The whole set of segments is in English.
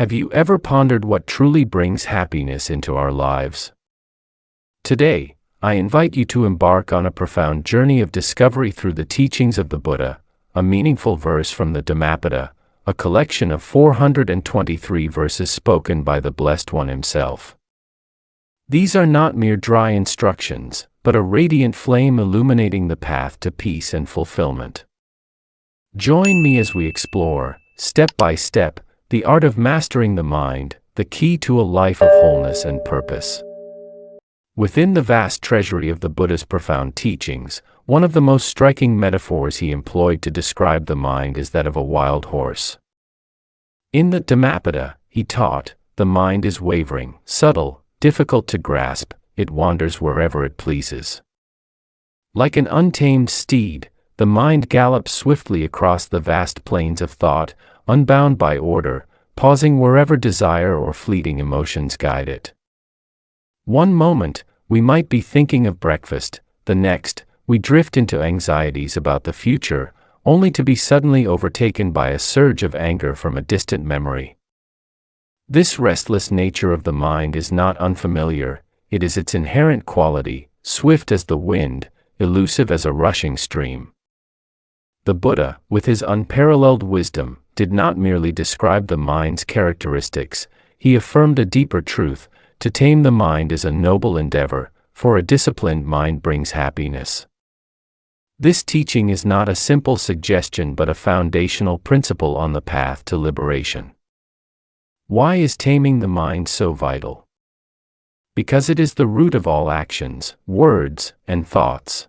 Have you ever pondered what truly brings happiness into our lives? Today, I invite you to embark on a profound journey of discovery through the teachings of the Buddha, a meaningful verse from the Dhammapada, a collection of 423 verses spoken by the Blessed One himself. These are not mere dry instructions, but a radiant flame illuminating the path to peace and fulfillment. Join me as we explore, step by step, the art of mastering the mind, the key to a life of wholeness and purpose. Within the vast treasury of the Buddha's profound teachings, one of the most striking metaphors he employed to describe the mind is that of a wild horse. In the Dhammapada, he taught, the mind is wavering, subtle, difficult to grasp, it wanders wherever it pleases. Like an untamed steed, the mind gallops swiftly across the vast plains of thought, unbound by order, pausing wherever desire or fleeting emotions guide it. One moment, we might be thinking of breakfast, the next, we drift into anxieties about the future, only to be suddenly overtaken by a surge of anger from a distant memory. This restless nature of the mind is not unfamiliar, it is its inherent quality, swift as the wind, elusive as a rushing stream. The Buddha, with his unparalleled wisdom, did not merely describe the mind's characteristics, he affirmed a deeper truth: to tame the mind is a noble endeavor, for a disciplined mind brings happiness. This teaching is not a simple suggestion but a foundational principle on the path to liberation. Why is taming the mind so vital? Because it is the root of all actions, words, and thoughts.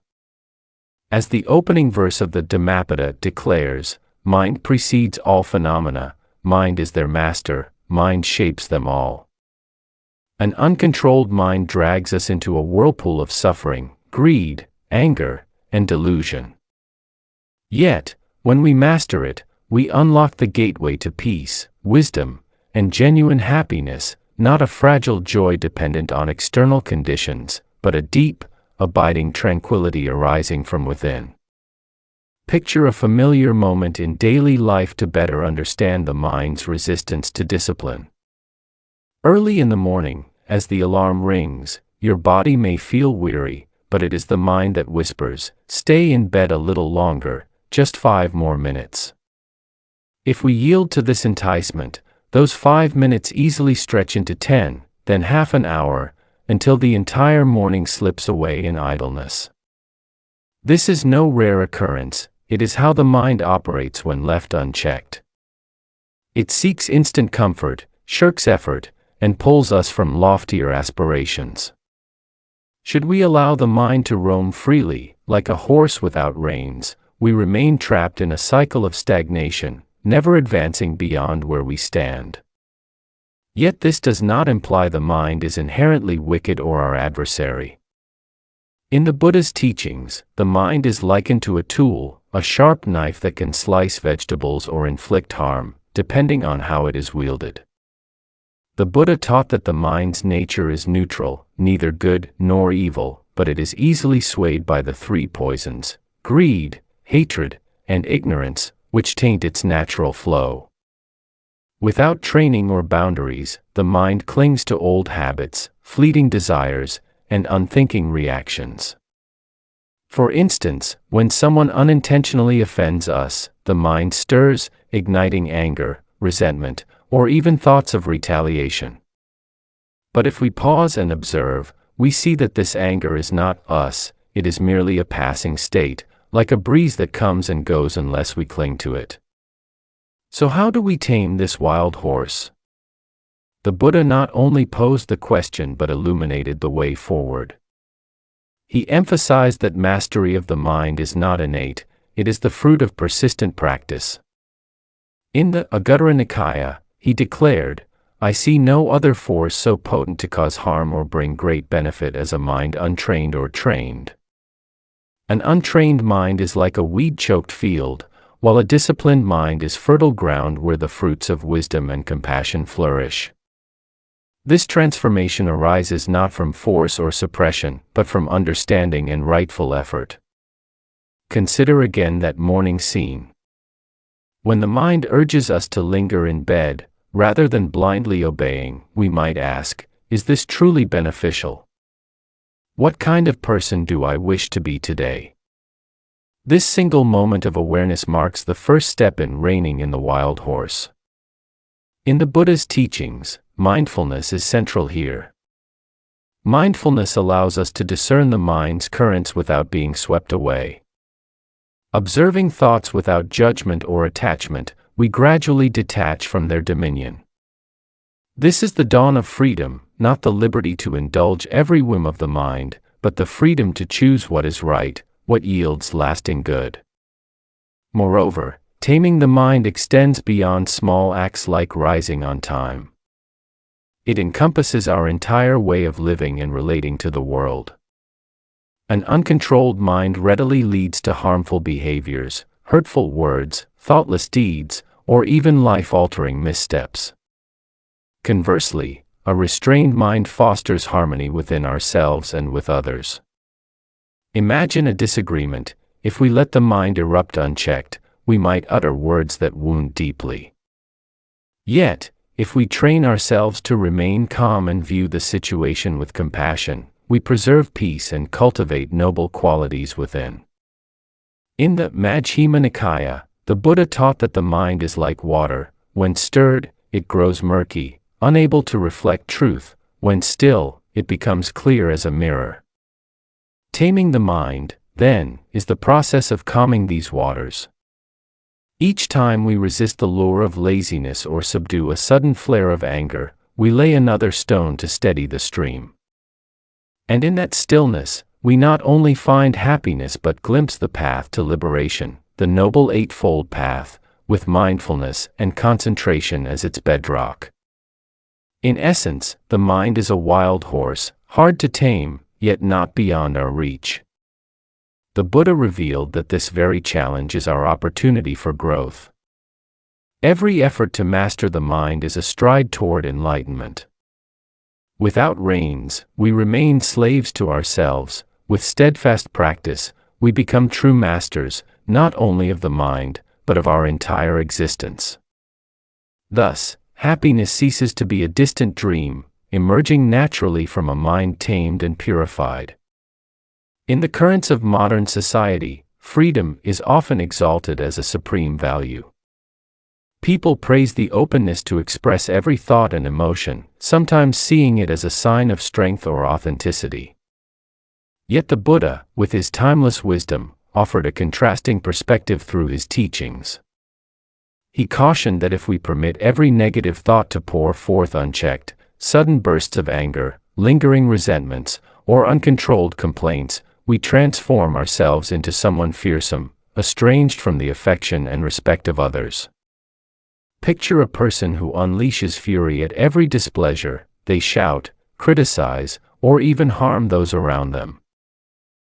As the opening verse of the Dhammapada declares, mind precedes all phenomena, mind is their master, mind shapes them all. An uncontrolled mind drags us into a whirlpool of suffering, greed, anger, and delusion. Yet, when we master it, we unlock the gateway to peace, wisdom, and genuine happiness, not a fragile joy dependent on external conditions, but a deep, abiding tranquility arising from within. Picture a familiar moment in daily life to better understand the mind's resistance to discipline. Early in the morning, as the alarm rings, your body may feel weary, but it is the mind that whispers, "Stay in bed a little longer, just 5 more minutes." If we yield to this enticement, those 5 minutes easily stretch into 10, then half an hour, until the entire morning slips away in idleness. This is no rare occurrence, it is how the mind operates when left unchecked. It seeks instant comfort, shirks effort, and pulls us from loftier aspirations. Should we allow the mind to roam freely, like a horse without reins, we remain trapped in a cycle of stagnation, never advancing beyond where we stand. Yet this does not imply the mind is inherently wicked or our adversary. In the Buddha's teachings, the mind is likened to a tool, a sharp knife that can slice vegetables or inflict harm, depending on how it is wielded. The Buddha taught that the mind's nature is neutral, neither good nor evil, but it is easily swayed by the 3 poisons, greed, hatred, and ignorance, which taint its natural flow. Without training or boundaries, the mind clings to old habits, fleeting desires, and unthinking reactions. For instance, when someone unintentionally offends us, the mind stirs, igniting anger, resentment, or even thoughts of retaliation. But if we pause and observe, we see that this anger is not us, it is merely a passing state, like a breeze that comes and goes unless we cling to it. So how do we tame this wild horse? The Buddha not only posed the question but illuminated the way forward. He emphasized that mastery of the mind is not innate, it is the fruit of persistent practice. In the Anguttara Nikaya, he declared, "I see no other force so potent to cause harm or bring great benefit as a mind untrained or trained." An untrained mind is like a weed-choked field, while a disciplined mind is fertile ground where the fruits of wisdom and compassion flourish. This transformation arises not from force or suppression, but from understanding and rightful effort. Consider again that morning scene. When the mind urges us to linger in bed, Rather than blindly obeying, we might ask, is this truly beneficial? What kind of person do I wish to be today? This single moment of awareness marks the first step in reining in the wild horse. In the Buddha's teachings, mindfulness is central here. Mindfulness allows us to discern the mind's currents without being swept away. Observing thoughts without judgment or attachment, we gradually detach from their dominion. This is the dawn of freedom, not the liberty to indulge every whim of the mind, but the freedom to choose what is right, what yields lasting good. Moreover, taming the mind extends beyond small acts like rising on time. It encompasses our entire way of living and relating to the world. An uncontrolled mind readily leads to harmful behaviors, hurtful words, thoughtless deeds, or even life-altering missteps. Conversely, a restrained mind fosters harmony within ourselves and with others. Imagine a disagreement. If we let the mind erupt unchecked, we might utter words that wound deeply. Yet, if we train ourselves to remain calm and view the situation with compassion, we preserve peace and cultivate noble qualities within. In the Majjhima Nikaya, the Buddha taught that the mind is like water. When stirred, it grows murky, unable to reflect truth. When still, it becomes clear as a mirror. Taming the mind, then, is the process of calming these waters. Each time we resist the lure of laziness or subdue a sudden flare of anger, we lay another stone to steady the stream. And in that stillness, we not only find happiness but glimpse the path to liberation, the Noble Eightfold Path, with mindfulness and concentration as its bedrock. In essence, the mind is a wild horse, hard to tame, yet not beyond our reach. The Buddha revealed that this very challenge is our opportunity for growth. Every effort to master the mind is a stride toward enlightenment. Without reins, we remain slaves to ourselves. With steadfast practice, we become true masters, not only of the mind, but of our entire existence. Thus, happiness ceases to be a distant dream, emerging naturally from a mind tamed and purified. In the currents of modern society, freedom is often exalted as a supreme value. People praise the openness to express every thought and emotion, sometimes seeing it as a sign of strength or authenticity. Yet the Buddha, with his timeless wisdom, offered a contrasting perspective through his teachings. He cautioned that if we permit every negative thought to pour forth unchecked, sudden bursts of anger, lingering resentments, or uncontrolled complaints, we transform ourselves into someone fearsome, estranged from the affection and respect of others. Picture a person who unleashes fury at every displeasure. They shout, criticize, or even harm those around them.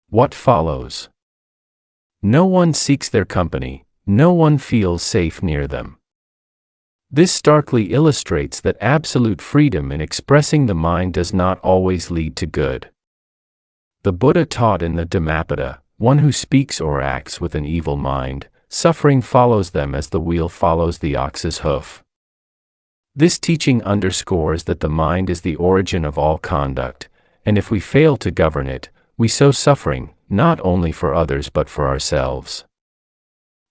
What follows? No one seeks their company, no one feels safe near them. This starkly illustrates that absolute freedom in expressing the mind does not always lead to good. The Buddha taught in the Dhammapada, one who speaks or acts with an evil mind, suffering follows them as the wheel follows the ox's hoof. This teaching underscores that the mind is the origin of all conduct, and if we fail to govern it, we sow suffering, not only for others but for ourselves.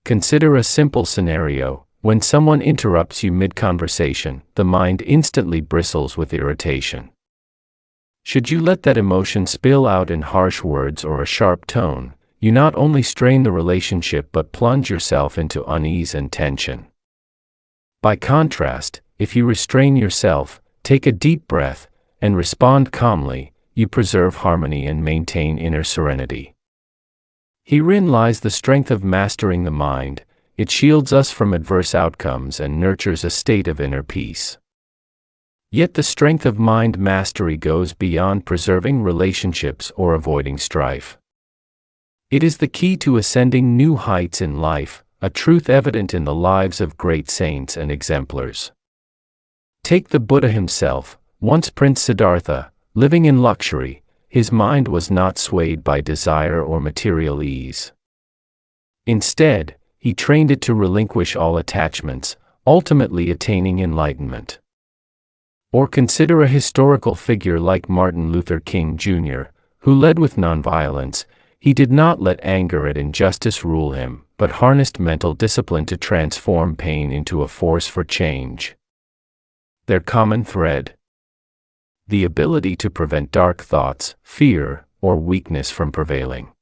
Consider a simple scenario. When someone interrupts you mid-conversation, the mind instantly bristles with irritation. Should you let that emotion spill out in harsh words or a sharp tone, you not only strain the relationship but plunge yourself into unease and tension. By contrast, if you restrain yourself, take a deep breath, and respond calmly, you preserve harmony and maintain inner serenity. Herein lies the strength of mastering the mind. It shields us from adverse outcomes and nurtures a state of inner peace. Yet the strength of mind mastery goes beyond preserving relationships or avoiding strife. It is the key to ascending new heights in life, a truth evident in the lives of great saints and exemplars. Take the Buddha himself. Once Prince Siddhartha, living in luxury, his mind was not swayed by desire or material ease. Instead, he trained it to relinquish all attachments, ultimately attaining enlightenment. Or consider a historical figure like Martin Luther King Jr., who led with nonviolence. He did not let anger at injustice rule him, but harnessed mental discipline to transform pain into a force for change. Their common thread: the ability to prevent dark thoughts, fear, or weakness from prevailing.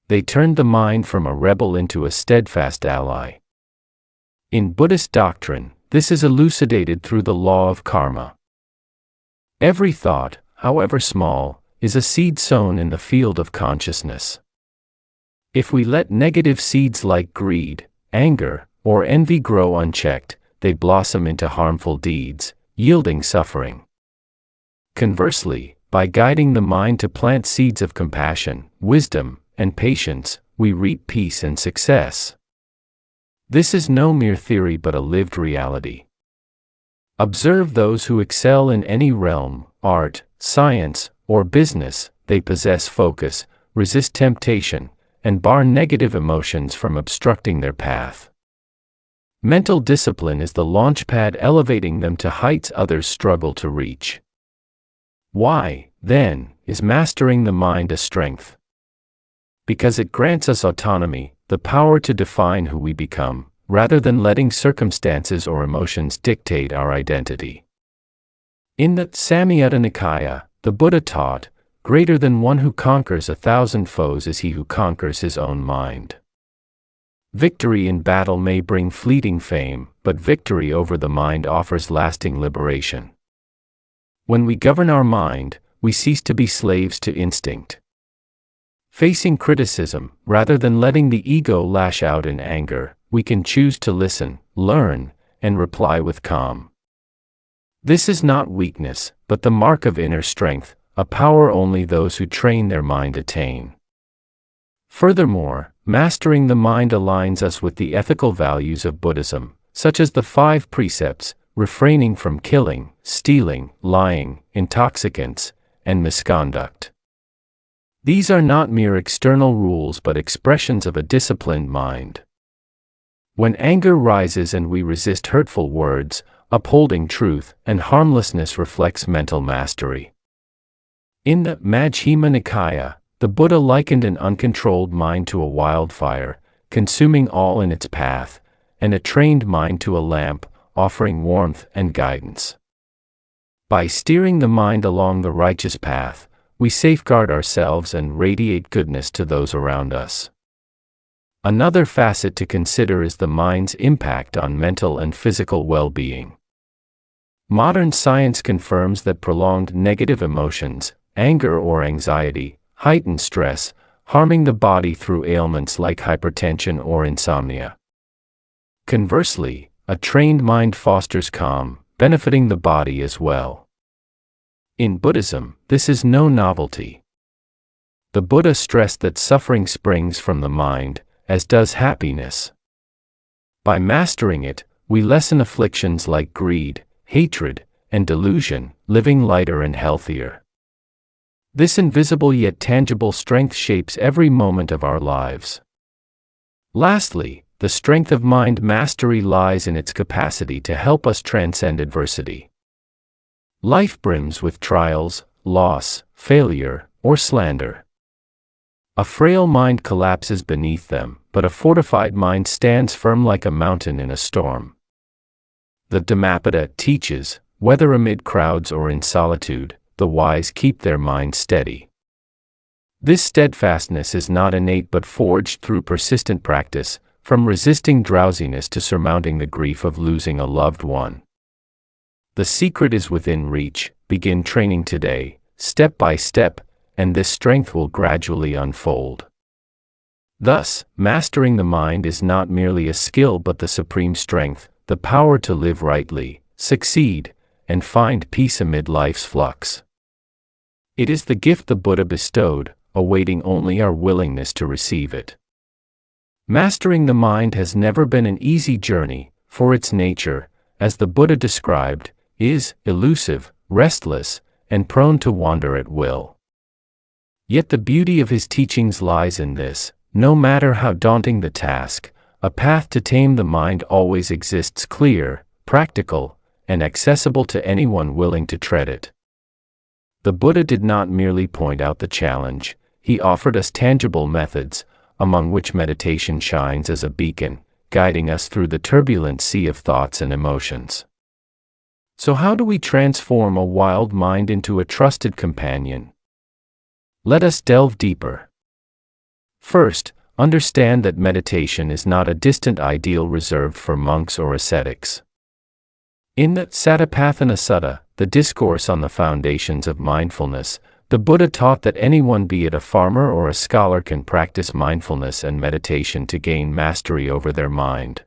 They turned the mind from a rebel into a steadfast ally. In Buddhist doctrine, this is elucidated through the law of karma. Every thought, however small, is a seed sown in the field of consciousness. If we let negative seeds like greed, anger, or envy grow unchecked, they blossom into harmful deeds, yielding suffering. Conversely, by guiding the mind to plant seeds of compassion, wisdom, and patience, we reap peace and success. This is no mere theory but a lived reality. Observe those who excel in any realm, art, science, or business. They possess focus, resist temptation, and bar negative emotions from obstructing their path. Mental discipline is the launchpad elevating them to heights others struggle to reach. Why, then, is mastering the mind a strength? Because it grants us autonomy, the power to define who we become, rather than letting circumstances or emotions dictate our identity. In the Samyutta Nikaya, the Buddha taught, "Greater than one who conquers 1,000 foes is he who conquers his own mind." Victory in battle may bring fleeting fame, but victory over the mind offers lasting liberation. When we govern our mind, we cease to be slaves to instinct. Facing criticism, rather than letting the ego lash out in anger, we can choose to listen, learn, and reply with calm. This is not weakness, but the mark of inner strength, a power only those who train their mind attain. Furthermore, mastering the mind aligns us with the ethical values of Buddhism, such as the 5 precepts: refraining from killing, stealing, lying, intoxicants, and misconduct. These are not mere external rules but expressions of a disciplined mind. When anger rises and we resist hurtful words, upholding truth and harmlessness reflects mental mastery. In the Majjhima Nikaya, the Buddha likened an uncontrolled mind to a wildfire, consuming all in its path, and a trained mind to a lamp, offering warmth and guidance. By steering the mind along the righteous path, we safeguard ourselves and radiate goodness to those around us. Another facet to consider is the mind's impact on mental and physical well-being. Modern science confirms that prolonged negative emotions, anger or anxiety, heighten stress, harming the body through ailments like hypertension or insomnia. Conversely, a trained mind fosters calm, benefiting the body as well. In Buddhism, this is no novelty. The Buddha stressed that suffering springs from the mind, as does happiness. By mastering it, we lessen afflictions like greed, hatred, and delusion, living lighter and healthier. This invisible yet tangible strength shapes every moment of our lives. Lastly, the strength of mind mastery lies in its capacity to help us transcend adversity. Life brims with trials, loss, failure, or slander. A frail mind collapses beneath them, but a fortified mind stands firm like a mountain in a storm. The Dhammapada teaches, whether amid crowds or in solitude, the wise keep their minds steady. This steadfastness is not innate but forged through persistent practice, from resisting drowsiness to surmounting the grief of losing a loved one. The secret is within reach. Begin training today, step by step, and this strength will gradually unfold. Thus, mastering the mind is not merely a skill but the supreme strength, the power to live rightly, succeed, and find peace amid life's flux. It is the gift the Buddha bestowed, awaiting only our willingness to receive it. Mastering the mind has never been an easy journey, for its nature, as the Buddha described, is elusive, restless, and prone to wander at will. Yet the beauty of his teachings lies in this: no matter how daunting the task, a path to tame the mind always exists, clear, practical, and accessible to anyone willing to tread it. The Buddha did not merely point out the challenge, he offered us tangible methods, among which meditation shines as a beacon, guiding us through the turbulent sea of thoughts and emotions. So how do we transform a wild mind into a trusted companion? Let us delve deeper. First, understand that meditation is not a distant ideal reserved for monks or ascetics. In the Satipatthana Sutta, the discourse on the foundations of mindfulness, the Buddha taught that anyone, be it a farmer or a scholar, can practice mindfulness and meditation to gain mastery over their mind.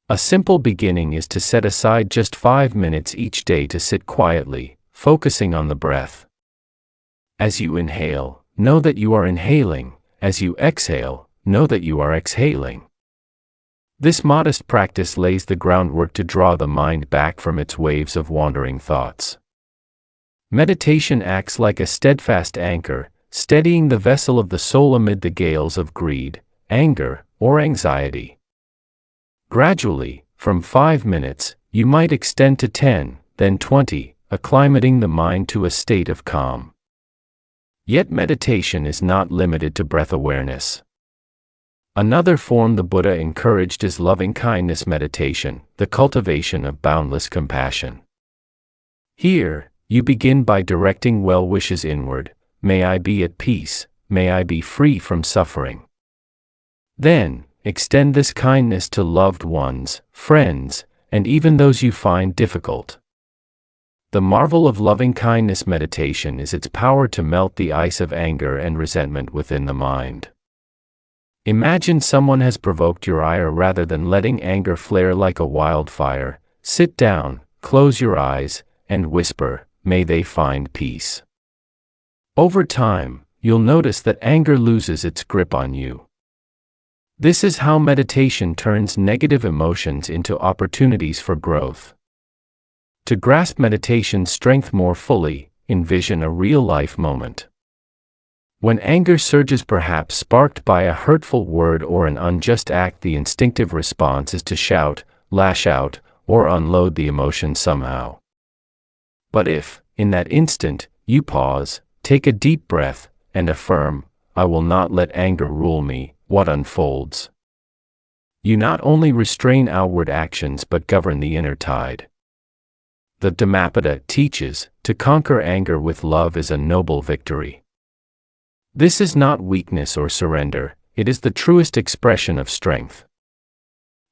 A simple beginning is to set aside just 5 minutes each day to sit quietly, focusing on the breath. As you inhale, know that you are inhaling. As you exhale, know that you are exhaling. This modest practice lays the groundwork to draw the mind back from its waves of wandering thoughts. Meditation acts like a steadfast anchor, steadying the vessel of the soul amid the gales of greed, anger, or anxiety. Gradually, from 5 minutes, you might extend to 10, then 20, acclimating the mind to a state of calm. Yet meditation is not limited to breath awareness. Another form the Buddha encouraged is loving-kindness meditation, the cultivation of boundless compassion. Here, you begin by directing well wishes inward. May I be at peace, may I be free from suffering. Then, extend this kindness to loved ones, friends, and even those you find difficult. The marvel of loving-kindness meditation is its power to melt the ice of anger and resentment within the mind. Imagine someone has provoked your ire. Rather than letting anger flare like a wildfire, sit down, close your eyes, and whisper, "May they find peace." Over time, you'll notice that anger loses its grip on you. This is how meditation turns negative emotions into opportunities for growth. To grasp meditation's strength more fully, envision a real-life moment. When anger surges, perhaps sparked by a hurtful word or an unjust act, the instinctive response is to shout, lash out, or unload the emotion somehow. But if, in that instant, you pause, take a deep breath, and affirm, "I will not let anger rule me," what unfolds? You not only restrain outward actions but govern the inner tide. The Dhammapada teaches, to conquer anger with love is a noble victory. This is not weakness or surrender, it is the truest expression of strength.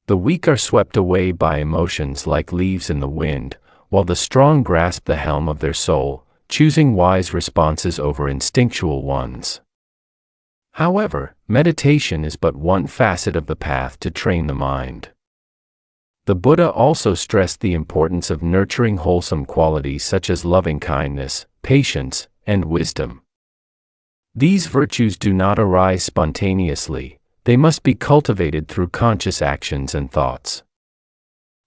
The weak are swept away by emotions like leaves in the wind, while the strong grasp the helm of their soul, choosing wise responses over instinctual ones. However, meditation is but one facet of the path to train the mind. The Buddha also stressed the importance of nurturing wholesome qualities such as loving-kindness, patience, and wisdom. These virtues do not arise spontaneously, they must be cultivated through conscious actions and thoughts.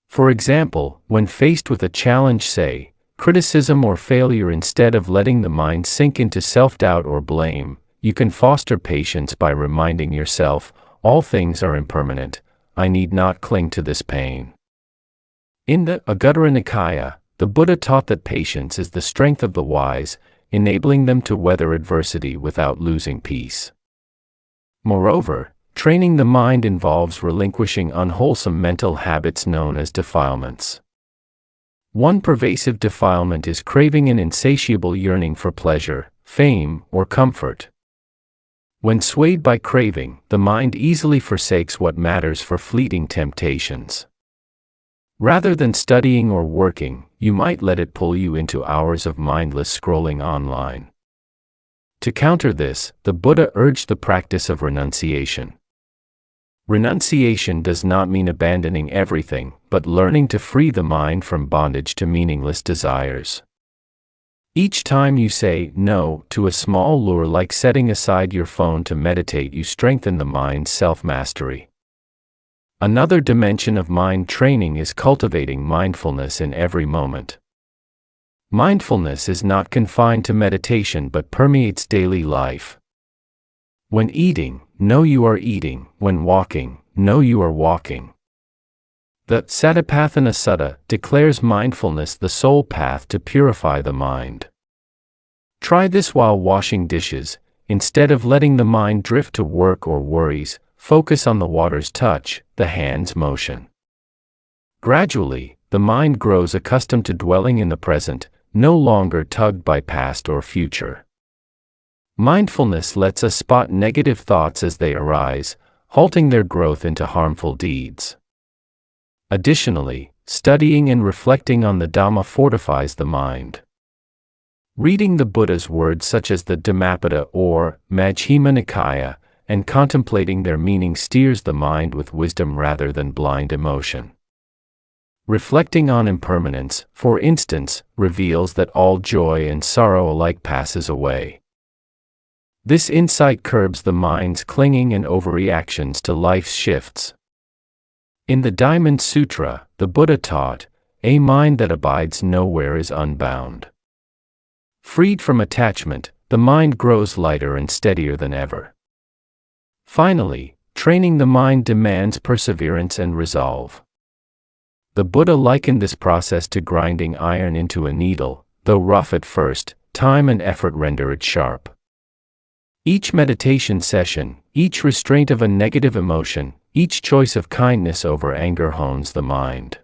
For example, when faced with a challenge, say, criticism or failure, instead of letting the mind sink into self-doubt or blame, you can foster patience by reminding yourself, "All things are impermanent, I need not cling to this pain." In the Anguttara Nikaya, the Buddha taught that patience is the strength of the wise, enabling them to weather adversity without losing peace. Moreover, training the mind involves relinquishing unwholesome mental habits known as defilements. One pervasive defilement is craving, an insatiable yearning for pleasure, fame, or comfort. When swayed by craving, the mind easily forsakes what matters for fleeting temptations. Rather than studying or working, you might let it pull you into hours of mindless scrolling online. To counter this, the Buddha urged the practice of renunciation. Renunciation does not mean abandoning everything, but learning to free the mind from bondage to meaningless desires. Each time you say no to a small lure, like setting aside your phone to meditate, you strengthen the mind's self-mastery. Another dimension of mind training is cultivating mindfulness in every moment. Mindfulness is not confined to meditation but permeates daily life. When eating, know you are eating. When walking, know you are walking. The Satipatthana Sutta declares mindfulness the sole path to purify the mind. Try this while washing dishes. Instead of letting the mind drift to work or worries, focus on the water's touch, the hand's motion. Gradually, the mind grows accustomed to dwelling in the present, no longer tugged by past or future. Mindfulness lets us spot negative thoughts as they arise, halting their growth into harmful deeds. Additionally, studying and reflecting on the Dhamma fortifies the mind. Reading the Buddha's words such as the Dhammapada or Majjhima Nikaya and contemplating their meaning steers the mind with wisdom rather than blind emotion. Reflecting on impermanence, for instance, reveals that all joy and sorrow alike passes away. This insight curbs the mind's clinging and overreactions to life's shifts. In the Diamond Sutra, the Buddha taught, "A mind that abides nowhere is unbound." Freed from attachment, the mind grows lighter and steadier than ever. Finally, training the mind demands perseverance and resolve. The Buddha likened this process to grinding iron into a needle. Though rough at first, time and effort render it sharp. Each meditation session, each restraint of a negative emotion, each choice of kindness over anger hones the mind.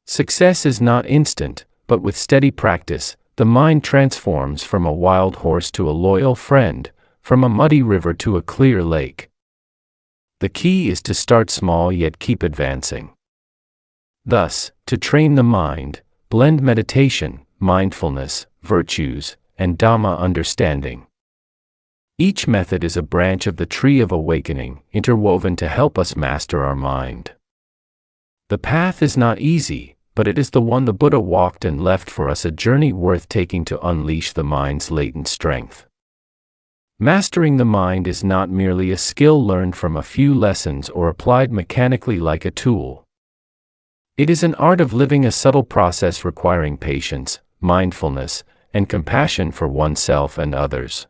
Success is not instant, but with steady practice, the mind transforms from a wild horse to a loyal friend, from a muddy river to a clear lake. The key is to start small yet keep advancing. Thus, to train the mind, blend meditation, mindfulness, virtues, and Dhamma understanding. Each method is a branch of the tree of awakening, interwoven to help us master our mind. The path is not easy, but it is the one the Buddha walked and left for us, a journey worth taking to unleash the mind's latent strength. Mastering the mind is not merely a skill learned from a few lessons or applied mechanically like a tool. It is an art of living, a subtle process requiring patience, mindfulness, and compassion for oneself and others.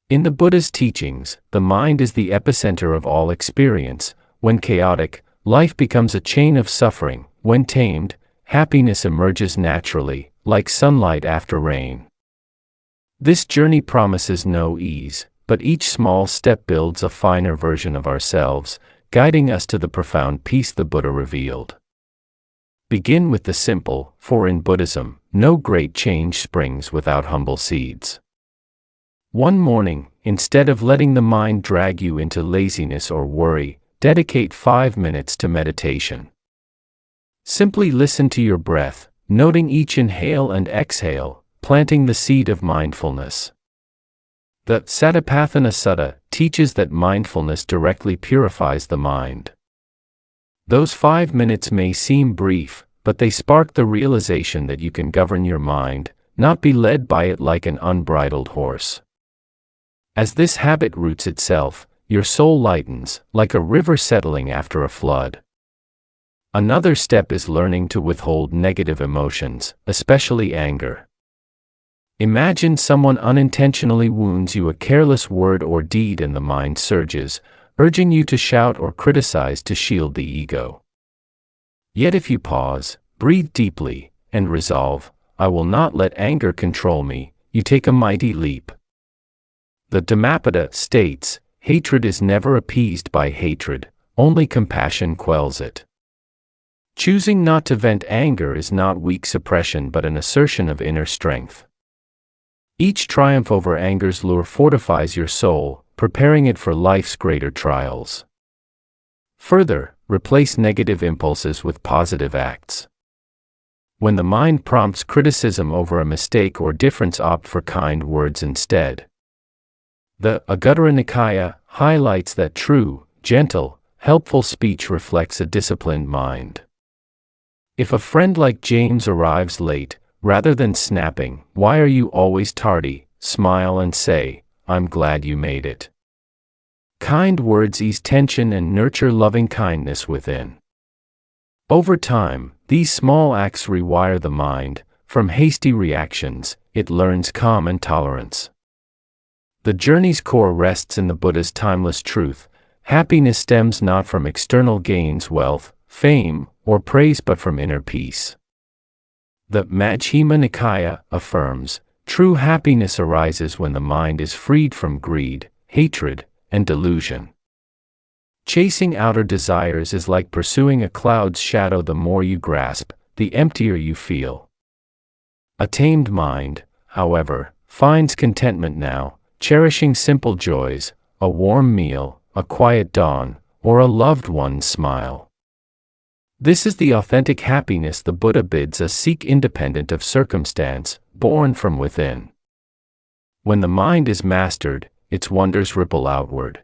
In the Buddha's teachings, the mind is the epicenter of all experience. When chaotic, life becomes a chain of suffering. When tamed, happiness emerges naturally, like sunlight after rain. This journey promises no ease, but each small step builds a finer version of ourselves, guiding us to the profound peace the Buddha revealed. Begin with the simple, for in Buddhism, no great change springs without humble seeds. One morning, instead of letting the mind drag you into laziness or worry, dedicate 5 minutes to meditation. Simply listen to your breath, noting each inhale and exhale, planting the seed of mindfulness. The Satipatthana Sutta teaches that mindfulness directly purifies the mind. Those 5 minutes may seem brief, but they spark the realization that you can govern your mind, not be led by it like an unbridled horse. As this habit roots itself, your soul lightens, like a river settling after a flood. Another step is learning to withhold negative emotions, especially anger. Imagine someone unintentionally wounds you, a careless word or deed, and the mind surges, urging you to shout or criticize to shield the ego. Yet if you pause, breathe deeply, and resolve, "I will not let anger control me," you take a mighty leap. The Dhammapada states, "Hatred is never appeased by hatred, only compassion quells it." Choosing not to vent anger is not weak suppression but an assertion of inner strength. Each triumph over anger's lure fortifies your soul, preparing it for life's greater trials. Further, replace negative impulses with positive acts. When the mind prompts criticism over a mistake or difference, opt for kind words instead. The Anguttara Nikaya highlights that true, gentle, helpful speech reflects a disciplined mind. If a friend like James arrives late, rather than snapping, "Why are you always tardy?" smile and say, "I'm glad you made it." Kind words ease tension and nurture loving kindness within. Over time, these small acts rewire the mind. From hasty reactions, it learns calm and tolerance. The journey's core rests in the Buddha's timeless truth: happiness stems not from external gains, wealth, fame, or praise, but from inner peace. The Majjhima Nikaya affirms, true happiness arises when the mind is freed from greed, hatred, and delusion. Chasing outer desires is like pursuing a cloud's shadow. The more you grasp, the emptier you feel. A tamed mind, however, finds contentment now, cherishing simple joys, a warm meal, a quiet dawn, or a loved one's smile. This is the authentic happiness the Buddha bids us seek, independent of circumstance, born from within. When the mind is mastered, its wonders ripple outward.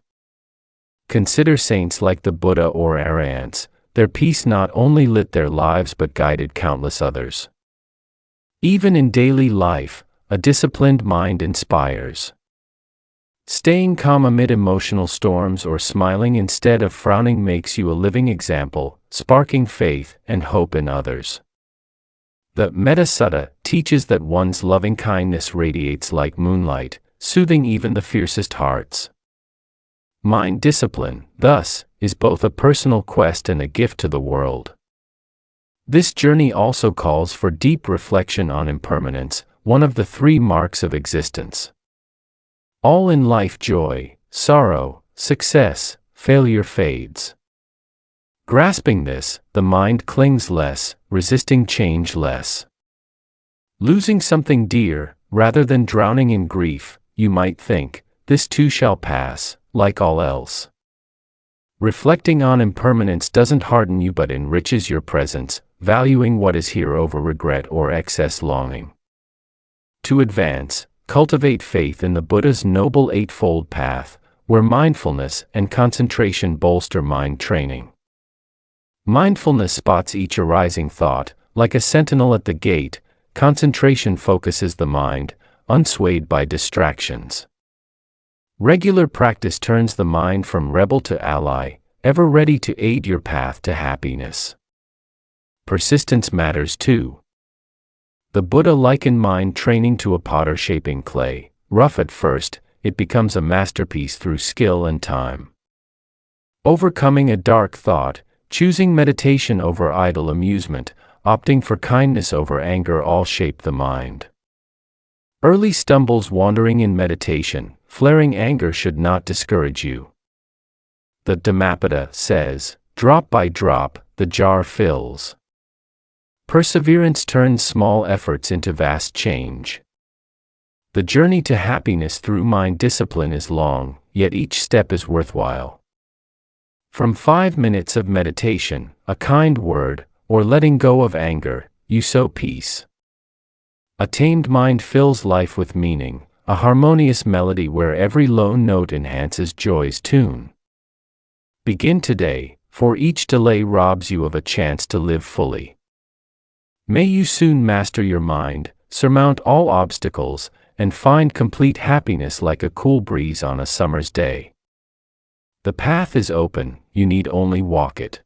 Consider saints like the Buddha or Arahants. Their peace not only lit their lives but guided countless others. Even in daily life, a disciplined mind inspires. Staying calm amid emotional storms or smiling instead of frowning makes you a living example, sparking faith and hope in others. The Metta Sutta teaches that one's loving kindness radiates like moonlight, soothing even the fiercest hearts. Mind discipline, thus, is both a personal quest and a gift to the world. This journey also calls for deep reflection on impermanence, one of the three marks of existence. All in life, joy, sorrow, success, failure fades. Grasping this, the mind clings less, resisting change less. Losing something dear, rather than drowning in grief, you might think, this too shall pass, like all else. Reflecting on impermanence doesn't harden you but enriches your presence, valuing what is here over regret or excess longing. To advance, cultivate faith in the Buddha's Noble Eightfold Path, where mindfulness and concentration bolster mind training. Mindfulness spots each arising thought, like a sentinel at the gate. Concentration focuses the mind, unswayed by distractions. Regular practice turns the mind from rebel to ally, ever ready to aid your path to happiness. Persistence matters too. The Buddha likened mind training to a potter shaping clay. Rough at first, it becomes a masterpiece through skill and time. Overcoming a dark thought, choosing meditation over idle amusement, opting for kindness over anger all shape the mind. Early stumbles wandering in meditation, flaring anger should not discourage you. The Dhammapada says, drop by drop, the jar fills. Perseverance turns small efforts into vast change. The journey to happiness through mind discipline is long, yet each step is worthwhile. From 5 minutes of meditation, a kind word, or letting go of anger, you sow peace. A tamed mind fills life with meaning, a harmonious melody where every lone note enhances joy's tune. Begin today, for each delay robs you of a chance to live fully. May you soon master your mind, surmount all obstacles, and find complete happiness like a cool breeze on a summer's day. The path is open, you need only walk it.